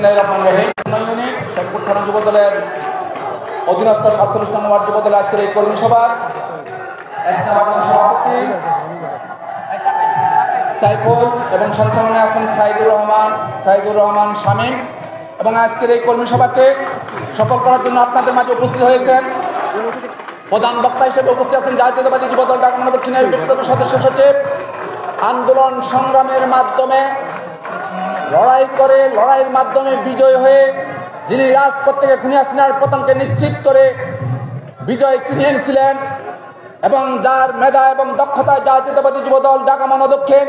বিসমিল্লাহির রহমানির রহিম। ইউনিট শেরপুর থানা যুব দলের অধীনস্থ 47 নং ওয়ার্ড যুব দলের আজকের এই কর্মী সভার সভাপতি সাইফুল এবং সঞ্চালনে আছেন সাইদুর রহমান শামীম। এবং আজকের এই কর্মী সভাকে সফল করার জন্য আপনাদের মাঝে উপস্থিত হয়েছেন প্রধান বক্তা হিসেবে উপস্থিত আছেন জাতীয়তাবাদী যুব দল ঢাকা মহানগর দক্ষিণের বিপ্লবী সদস্য সচিব। আন্দোলন সংগ্রামের মাধ্যমে লড়াইয়ের মাধ্যমে বিজয় হয়ে যিনি রাজপথ থেকে খুনি হাসিনার পতনকে নিশ্চিত করে বিজয় ছিনিয়ে এনেছিলেন এবং যার মেধা এবং দক্ষতায় জাতীয়তাবাদী যুব দল ঢাকা মহানগর দক্ষিণ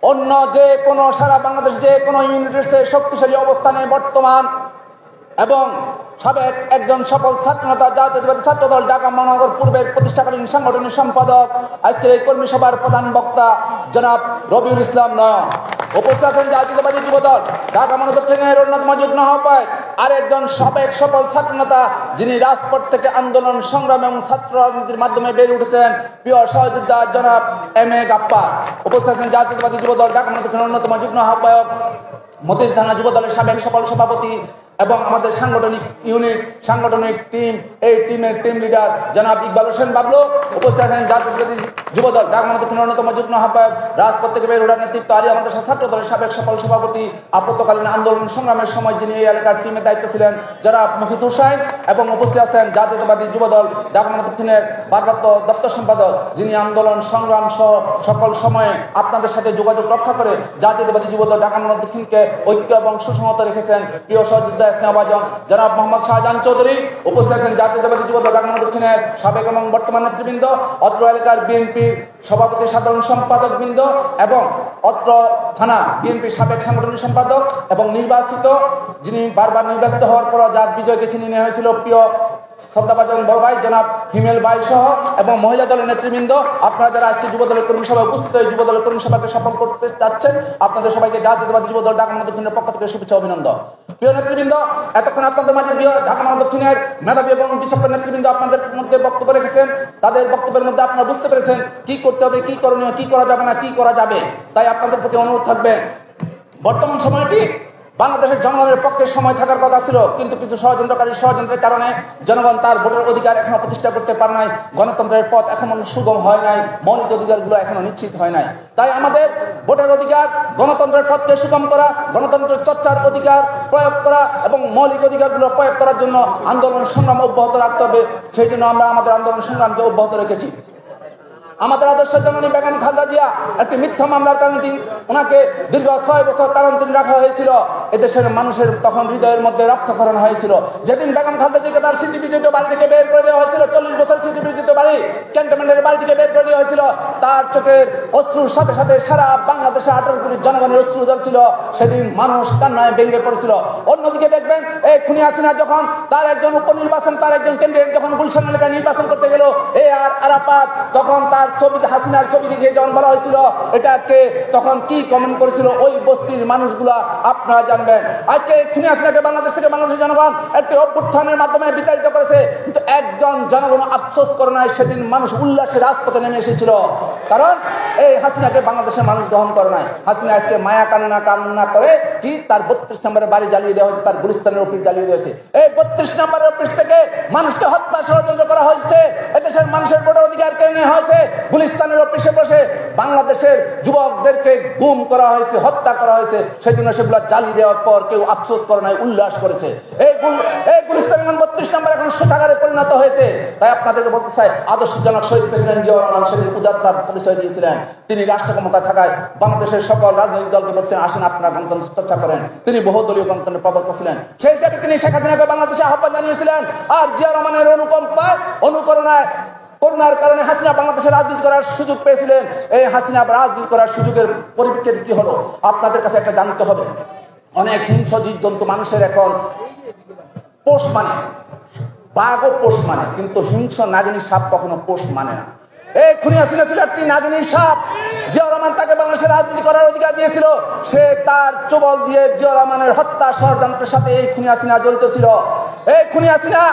অন্য যে কোনো সারা বাংলাদেশ যে কোনো ইউনিটের চেয়ে শক্তিশালী অবস্থানে বর্তমান এবং সাবেক একজন সফল ছাত্রনেতা জাতীয়তাবাদী ছাত্রদল ঢাকা মহানগর পূর্বের প্রতিষ্ঠাকালীন সাংগঠনিক সম্পাদক আজকের এই কর্মী সভার প্রধান বক্তা জনাব রবিউল ইসলাম নয়ন। উপস্থিত আছেন জাতীয়তাবাদী যুব দল ঢাকা মহানগর দক্ষিণের অন্যতম যুগ্ম আহ্বায়ক আরেকজন সাবেক সফল ছাত্রনেতা যিনি রাজপথ থেকে আন্দোলন সংগ্রাম এবং ছাত্র রাজনীতির মাধ্যমে বেড়ে উঠেছেন প্রিয় সহযোদ্ধা জনাব এম এ গাপ্পার। উপস্থিত আছেন জাতীয়তাবাদী যুব দল ঢাকা মহানগর দক্ষিণের অন্যতম যুগ্ম আহ্বায়ক মতিঝিল থানা যুব দলের সাবেক সফল সভাপতি এবং আমাদের সাংগঠনিক টিম এই টিমের টিম লিডার জনাব ইকবাল হোসেন বাবলু। উপস্থিত আছেন জাতীয়তাবাদী যুব দল ঢাকা মহানগর দক্ষিণের অন্যতম যুগ্ম আহ্বায়ক রাজপথ থেকে বের ওঠার নেতৃত্ব আলী আমাদের ছাত্র দলের সাবেক সফল সভাপতি আপত্কালীন আন্দোলন সংগ্রামের সময় যিনি এই এলাকার টিমের দায়িত্ব ছিলেন জনাব মুহিত হোসেন। এবং উপস্থিত আছেন জাতীয়তাবাদী যুব দল ঢাকা মহানগর দক্ষিণের ভারপ্রাপ্ত দপ্তর সম্পাদক যিনি আন্দোলন সংগ্রাম সহ সকল সময়ে আপনাদের সাথে যোগাযোগ রক্ষা করে জাতীয়তাবাদী যুব দল ঢাকা মহানগর দক্ষিণকে ঐক্য এবং সুসংহত রেখেছেন প্রিয় সহযোদ্ধা স্নেহভাজন জনাব মোহাম্মদ শাহজাহান চৌধুরী। উপস্থিত আছেন জাতীয়তাবাদী যুব দল ঢাকা মহানগর দক্ষিণের সাবেক এবং বর্তমান নেতৃবৃন্দ অত্র এলাকার বিএনপির সভাপতি সাধারণ সম্পাদক বৃন্দ এবং অত্র থানা বিএনপির সাবেক সাংগঠনিক সম্পাদক এবং নির্বাচিত যিনি বারবার নির্বাচিত হওয়ার পর যার বিজয়কে ছিনিয়ে নেওয়া হয়েছিল প্রিয় শ্রদ্ধাভাজন বড় ভাই জনাব হিমেল ভাই সহ এবং মহিলা দলের নেতৃবৃন্দ। আপনারা যারা আজকে যুব দলের কর্মী সভায় উপস্থিত হয়ে যুব দলের কর্মী সভাকে সফল করতে যাচ্ছেন আপনাদের সবাইকে জাতীয়তাবাদী যুব দল ঢাকা মহানগর দক্ষিণের পক্ষ থেকে শুভেচ্ছা অভিনন্দন। প্রিয় নেতৃবৃন্দ, এতক্ষণ আপনাদের মাঝে ঢাকা মহানগর দক্ষিণের মেধাবী এবং বিচক্ষণ নেতৃবৃন্দ আপনাদের মধ্যে বক্তব্য রেখেছেন। তাদের বক্তব্যের মধ্যে আপনারা বুঝতে পেরেছেন কি করতে হবে, কি করণীয়, কি করা যাবে না, কি করা যাবে। তাই আপনাদের প্রতি অনুরোধ থাকবে, বর্তমান সময়টি বাংলাদেশের জনগণের পক্ষে সময় থাকার কথা ছিল, কিন্তু কিছু ষড়যন্ত্রের কারণে জনগণ তার ভোটের অধিকার এখনো প্রতিষ্ঠা করতে পারে নাই, গণতন্ত্রের পথ এখনো সুগম হয় নাই, মৌলিক অধিকারগুলো এখনো নিশ্চিত হয় নাই। তাই আমাদের ভোটের অধিকার, গণতন্ত্রের পথকে সুগম করা, গণতন্ত্রের চর্চার অধিকার প্রয়োগ করা এবং মৌলিক অধিকারগুলো প্রয়োগ করার জন্য আন্দোলন সংগ্রাম অব্যাহত রাখতে হবে। সেই জন্য আমরা আমাদের আন্দোলন সংগ্রামকে অব্যাহত রেখেছি। আমাদের আদর্শ জননী বেগম খালেদা জিয়া একটি মিথ্যা মামলার কারণে ওনাকে দীর্ঘ 6 বছর কারান্তরীণ রাখা হয়েছিল। এদেশের মানুষের তখন হৃদয়ের মধ্যে রক্তক্ষরণ হয়েছিল। যেদিন বেগম খালেদা জিয়াকে তার স্মৃতি বিজড়িত বাড়ি থেকে বের করে দেওয়া হয়েছিল, 40 বছর স্মৃতি বিজড়িত বাড়ি ক্যান্টনমেন্টের বাড়ি থেকে বের করে দেওয়া হয়েছিল, তার চোখের অশ্রুর সাথে সাথে সারা বাংলাদেশে 18 কোটি জনগণের অশ্রু জ্বলছিল। সেদিন মানুষ কান্নায় ভেঙে পড়েছিল। অন্যদিকে দেখবেন এই খুনি হাসিনা যখন তার একজন উপনির্বাচন, তার একজন ক্যান্ডিডেট যখন গুলশান এলাকায় নির্বাচন করতে গেল, আরাফাত তখন তার ছবিতে হাসিনার ছবি দেখে যখন বলা হয়েছিল এটাকে তখন কি কমেন্ট করেছিল ওই বস্তির মানুষগুলা আপনারা জানবেন। আজকে খুনি হাসিনাকে বাংলাদেশ থেকে বাংলাদেশের জনগণ একটি অভ্যুত্থানের মাধ্যমে বিতাড়িত করেছে, কিন্তু একজন জনগণ আফসোস করে নাই। সেদিন মানুষ উল্লাসে রাজপথে নেমে এসেছিল, কারণ এই হাসিনাকে বাংলাদেশের মানুষ গ্রহণ করে নাই। হাসিনা আজকে মায়া কান্না করে কি তার 32 নম্বরের বাড়ি জ্বালিয়ে দেওয়া হয়েছে, তার গুলিস্তানের অফিস জ্বালিয়ে দিয়েছে। এই 32 নম্বরের অফিস থেকে মানুষকে হত্যা ষড়যন্ত্র করা হয়েছে, এদেশের মানুষের ভোটের অধিকার কেড়ে নেওয়া হয়েছে। গুলিস্তানের অফিসে বসে বাংলাদেশের যুবকদেরকে গুম করা হয়েছে, হত্যা করা হয়েছে। সেই জন্য সেগুলো জ্বালিয়ে দেওয়ার পর কেউ আফসোস করে নাই, উল্লাস করেছে। এই গুলিস্তানের 32 নম্বর এখন শৌচাগারে পরিণত হয়েছে। তাই আপনাদেরকে বলতে চাই, আদর্শজনক শহীদ প্রেসিডেন্ট জিয়াউর রহমান সেদিন উদারতার পরিচয় দিয়েছিলেন। তিনি রাষ্ট্র ক্ষমতা থাকায় বাংলাদেশের সকল রাজনৈতিক দলকে বলছেন আসেন আপনারা গণতন্ত্র চর্চা করেন। তিনি বহুদলীয় গণতন্ত্রের প্রবক্তা ছিলেন। সেই হিসাবে তিনি শেখ হাসিনাকে বাংলাদেশে আহ্বান জানিয়েছিলেন। আর জিয়া রহমানের করোনার কারণে হাসিনা বাংলাদেশে রাজনীতি করার সুযোগ পেয়েছিলেন। এই হাসিনা রাজনীতি করার সুযোগের পরিপ্রেক্ষিতে কি হলো আপনাদের কাছে একটা জানতে হবে। অনেক হিংস্র জীবজন্তু মানুষের এখন পোষ মানে, বাঘও পোষ মানে, কিন্তু হিংস্র নাগিনী সাপ কখনো পোষ মানে না। এই খুনি হাসিনা ছিল একটি নাগিনী সাপ। জিয়াউর রহমান তাকে বাংলাদেশের রাজনীতি করার অধিকার দিয়েছিল। সে তার চোবল দিয়ে জিয়াউর রহমানের হত্যা ষড়যন্ত্রের সাথে এই খুনি হাসিনা জড়িত ছিল। এই খুনি হাসিনা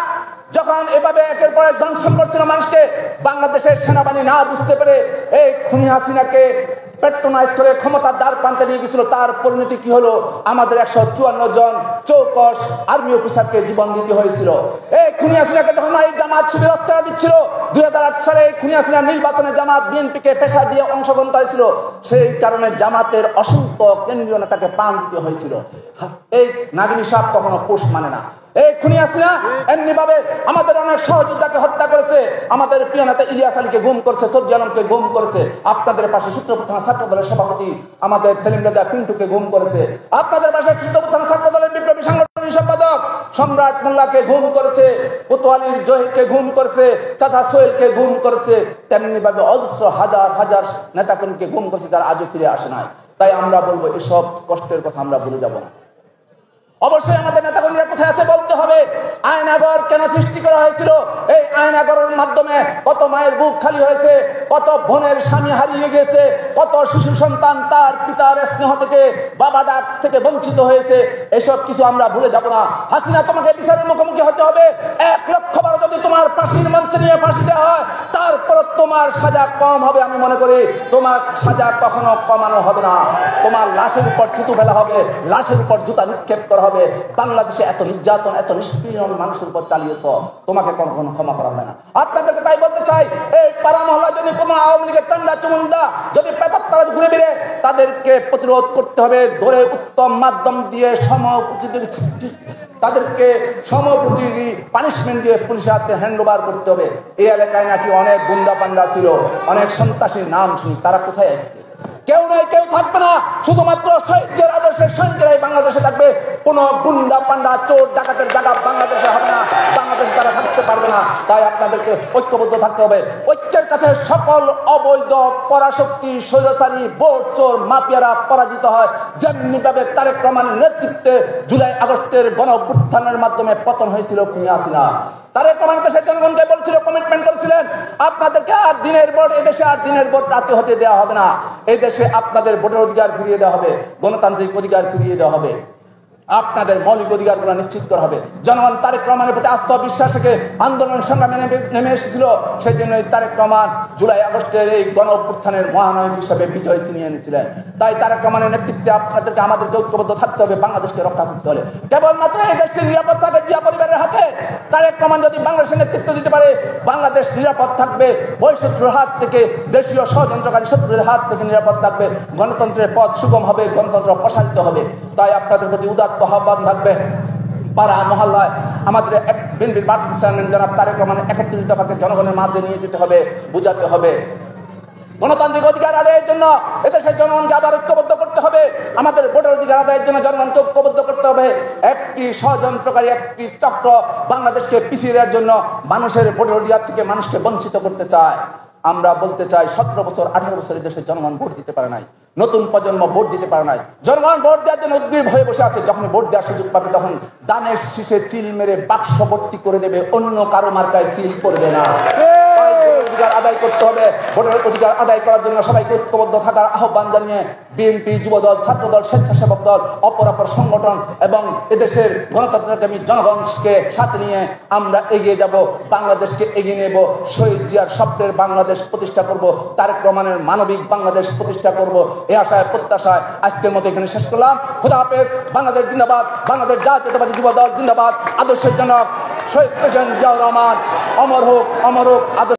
যখন এভাবে একের পর এক ধ্বংস করছিল মানুষকে, বাংলাদেশের সেনাবাহিনী না বুঝতে পেরে এই খুনি হাসিনাকে পেট্রোনাইজ করে ক্ষমতার দ্বার প্রান্তে নিয়ে গেছিল, তার পরিণতি কি হলো? আমাদের 154 জন চৌকস আর্মি অফিসারকে জীবন দিতে হয়েছিল। এই খুনি হাসিনাকে যখন এই জামাত শিবির অস্ত্র দিচ্ছিল, 2008 সালে খুনি হাসিনা নির্বাচনে জামাত বিএনপিকে পেশা দিয়ে অংশগ্রহণ করেছিল, সেই কারণে জামাতের অসংখ্য কেন্দ্রীয় নেতাকে প্রাণ দিতে হয়েছিল। এই নাগিনী সাহেব কখনো পোষ মানে না। এই খুনি হাসিনা এমনি ভাবে আমাদের অনেক সহযোদ্ধাকে হত্যা করেছে, আমাদের প্রিয় নেতা ইলিয়াস আলীকে গুম করেছে, সবজি আলমকে গুম করেছে, আপনাদের পাশে সূত্রপুর থানা ছাত্র দলের সভাপতি আমাদের সেলিম রেজা পিন্টুকে গুম করেছে, আপনাদের পাশে সূত্রপুর থানা ছাত্র দলের বিপ্লবী সাংগঠনিক সম্পাদক সম্রাট মোল্লাকে গুম করেছে, কোতোয়ালির জহিরকে গুম করেছে, চাচা সোহেলকে গুম করেছে, তেমনি ভাবে অজস্র হাজার হাজার নেতাকর্মীকে গুম করেছে, যারা আজও ফিরে আসে নাই। তাই আমরা বলবো এসব কষ্টের কথা আমরা ভুলে যাব না। অবশ্যই আমাদের নেতাকর্মীরা কোথায় আছে বলতে হবে। আয়নাগর কেন সৃষ্টি করা হয়েছিল? এই আয়নাগরের মাধ্যমে কত মায়ের বুক খালি হয়েছে, কত বোনের স্বামী হারিয়ে গেছে, কত শিশু সন্তান তার পিতার স্নেহ থেকে, বাবা ডাক থেকে বঞ্চিত হয়েছে। এসব কিছু আমরা ভুলে যাব না। হাসিনা, তোমাকে বিচারের মুখোমুখি হতে হবে। 1 লক্ষ বার যদি তোমার ফাঁসির মঞ্চে নিয়ে ফাঁসি দেওয়া হয়, তারপর তোমার সাজা কম হবে। আমি মনে করি তোমার সাজা কখনো কমানো হবে না। তোমার লাশের উপর থুতু ফেলা হবে, লাশের উপর জুতা নিক্ষেপ করা হবে। বাংলাদেশে এত নির্যাতন, এত নিষ্পীড়ন মানুষের উপর চালিয়েছ, তোমাকে কখনো ক্ষমা করা হবে না। আপনাদেরকে তাই বলতে চাই, এই পাড়া মহল্লা যদি কোনো আওয়ামী লীগের চান্ডা চুমুন্ডা যদি পেতার তারা ঘুরে বেড়ে, তাদেরকে প্রতিরোধ করতে হবে। ধরে উত্তম মাধ্যম দিয়ে তাদেরকে সময়োপযোগী পানিশমেন্ট দিয়ে পুলিশের হাতে হ্যান্ড ওভার করতে হবে। এই এলাকায় নাকি অনেক গুন্ডা পান্ডা ছিল, অনেক সন্ত্রাসীর নাম শুনি, তারা কোথায় আসছে? কেউ নাই, কেউ থাকবে না। শুধুমাত্র শহীদের আদর্শের সৈনিকরাই বাংলাদেশে থাকবে। কোন গুন্ডা পান্ডা চোর ডাকাতের জায়গা বাংলাদেশে হবে না, বাংলাদেশে তারা থাকতে পারবে না। তাই আপনাদেরকে ঐক্যবদ্ধ থাকতে হবে। ঐক্যের কাছে সকল অবৈধ পরাশক্তি স্বৈরাচারী বোর চোর মাফিয়ারা পরাজিত হয়। যেমনি ভাবে তারেক রহমানের নেতৃত্বে জুলাই আগস্টের গণ অভ্যুত্থানের মাধ্যমে পতন হয়েছিল খুনি হাসিনা। তারেক রহমান দেশের জনগণকে বলছিল, কমিটমেন্ট করেছিলেন, আপনাদেরকে আর দিনের ভোট, এদেশে আর দিনের ভোট রাতে হতে দেওয়া হবে না। এই দেশে আপনাদের ভোটের অধিকার ফিরিয়ে দেওয়া হবে, গণতান্ত্রিক অধিকার ফিরিয়ে দেওয়া হবে, আপনাদের মৌলিক অধিকারগুলো নিশ্চিত করা হবে। জনগণ তারেক রহমানের প্রতি আস্থা বিশ্বাস রেখে আন্দোলন সংগ্রামে নেমে এসেছিল। সেই জন্য তারেক রহমান জুলাই আগস্টের এই গণ অভ্যুত্থানের মহানায়ক হিসাবে বিজয় ছিনিয়ে এনেছিলেন। তাই তারেক রহমানের নেতৃত্বে আপনাদেরকে আমাদেরকে ঐক্যবদ্ধ থাকতে হবে, বাংলাদেশকে রক্ষা করতে হলে। কেবলমাত্র এই দেশটি নিরাপদ থাকে জিয়া পরিবারের হাতে। তারেক রহমান যদি বাংলাদেশের নেতৃত্ব দিতে পারে, বাংলাদেশ নিরাপদ থাকবে। বহিঃশত্রুর হাত থেকে, দেশীয় ষড়যন্ত্রকারী শত্রুদের হাত থেকে নিরাপদ থাকবে। গণতন্ত্রের পথ সুগম হবে, গণতন্ত্র প্রসারিত হবে। তাই আপনাদের প্রতি উদাত্ত আহ্বান থাকবে, পাড়া মহল্লায় আমাদের বিএনপির ভারপ্রাপ্ত চেয়ারম্যান জনাব তারেক রহমানের 31 দফাকে জনগণের মাঝে নিয়ে যেতে হবে, বুঝাতে হবে। গণতান্ত্রিক অধিকার আদায়ের জন্য এদেশের জনগণকে আবার ঐক্যবদ্ধ করতে হবে। আমাদের ভোটের অধিকার আদায়ের জন্য জনগণকে ঐক্যবদ্ধ করতে হবে। একটি ষড়যন্ত্রকারী একটি চক্র বাংলাদেশকে পিছিয়ে দেওয়ার জন্য মানুষের ভোটের অধিকার থেকে মানুষকে বঞ্চিত করতে চায়। আমরা বলতে চাই, 17 বছর 18 বছর দেশের জনগণ ভোট দিতে পারে নাই, নতুন প্রজন্ম ভোট দিতে পারে নাই। জনগণ ভোট দেওয়ার জন্য উদ্গ্রীব হয়ে বসে আছে। যখন ভোট দেওয়ার সুযোগ পাবে, তখন দানের শীষে চিল মেরে বাক্স ভর্তি করে দেবে, অন্য কারো মার্কায় সিল করবে না। অধিকার আদায় করতে হবে। ভোটের অধিকার আদায় করার জন্য সবাইকে ঐক্যবদ্ধ থাকার আহ্বান জানিয়ে বিএনপি, যুবদল, ছাত্রদল, স্বেচ্ছাসেবক দল, অপর সংগঠন এবং এদেশের গণতন্ত্রকামী জনগণকে সাথে নিয়ে আমরা এগিয়ে যাব, বাংলাদেশকে এগিয়ে নেব। শহীদ জিয়ার স্বপ্নের বাংলাদেশ প্রতিষ্ঠা করব, তারেক রহমানের মানবিক বাংলাদেশ প্রতিষ্ঠা করব। এই আশায় প্রত্যাশায় আজকের মতো এখানে শেষ করলাম। খোদা হাফেজ। বাংলাদেশ জিন্দাবাদ। বাংলাদেশ জাতীয়তাবাদী যুবদল জিন্দাবাদ। আদর্শের জনক শহীদ প্রেসিডেন্ট জিয়াউর রহমান অমর হোক, অমর হোক।